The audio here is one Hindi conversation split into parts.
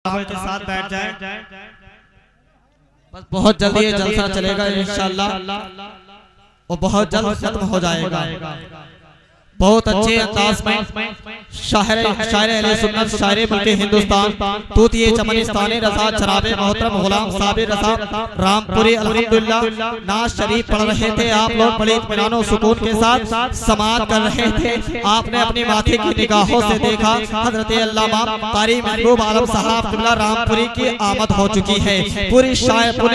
के साथ बैठ जाए। बस बहुत जल्दी ये जलसा चलेगा इंशाअल्लाह और बहुत जल्द खत्म हो जाएगा। बहुत अच्छे अंदाज में शायर अहले सुन्नत शायर मुल्क हिंदुस्तान तूतिए चमनिस्तानी रज़ा जनाबे मोहतरम गुलाम साबिर रज़ा रामपुरी अल्हम्दुलिल्लाह नाज शरीफ पढ़ रहे थे। आप लोग बड़े इत्मीनान और सुकून के साथ समाअत कर रहे थे। आपने अपनी माथे की निगाहों से देखा हज़रत अल्लामा कारी महबूब आलम साहब क़िबला रामपुरी की आमद हो चुकी है। पूरी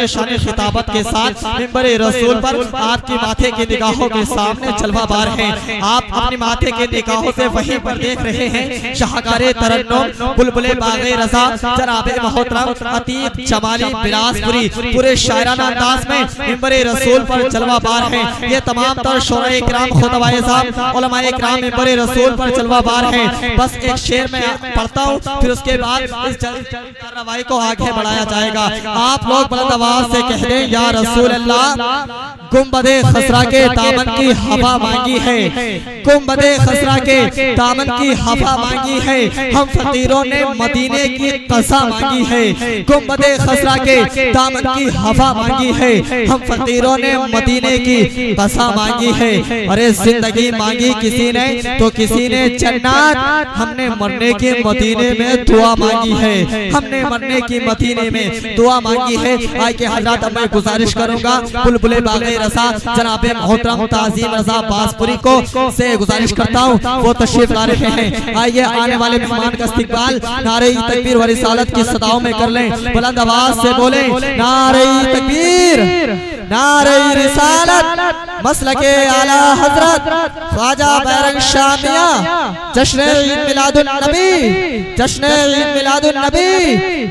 शान खिताबत के साथ मिंबर रसूल पर आपकी माथे की निगाहों के सामने जलवा बार है। आप माथे के निगाहों से वहीं पर देख रहे हैं शाहकारे तरन्नुम बुलबुले बाग़े रज़ा जनाबे मोहतरम अतीक जमाली बिलासपुरी पूरे शायराना अंदाज में मिंबर रसूल पर जलवा बार है। ये तमाम तर शोराए किराम खुतबाए साहब उलमाए किराम मिंबर रसूल पर जलवा बार है। बस एक शेर में पढ़ता हूँ, फिर उसके बाद इस कार्रवाई को आगे बढ़ाया जाएगा। आप लोग बुलंद आवाज से कह दें या रसूल अल्लाह, गुंबदे खसरा के दामन की हवा मांगी है, गुंबदे खसरा के दामन की हवा मांगी है। हम फकीरों ने मदीने की कसा मांगी है, गुंबदे खसरा के दामन की हवा मांगी है। हम फकीरों ने मदीने की कसा मांगी है। अरे जिंदगी मांगी किसी ने तो किसी ने जन्नत, हमने मरने के मदीने में दुआ मांगी है, हमने मरने की मदीने में दुआ मांगी है। आए के हजरत मैं गुजारिश करूंगा बुलबुले बाग़े रज़ा जनाबे मोहतरम ताज़ीम रज़ा बासपुरी को से गुजारिश करता हूँ वो तशरीफ ला रहे हैं। आइए आने वाले मेहमान का इस्तकबाल नारे तकबीर व रिसालत की सदाओं में कर लें। बुलंद आवाज से बोले नारे तकबीर नारे रिसालत मसलके आला हजरत ख्वाजा बैरंग शामिया जश्न ईद मिलादुन नबी, जश्न ईद मिलादुन नबी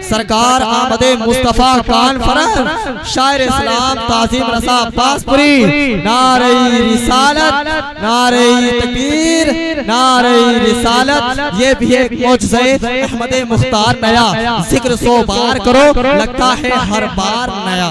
सरकार आमदे मुस्तफा कॉन्फ्रेंस शायर इस्लाम ताज़ीम रज़ा बासपुरी। नारे रिसालत नारे तकबीर नारे रिसालत। ये भी एक मौजज़े अहमद मुख्तार नया, जिक्र 100 बार करो लगता है हर बार नया।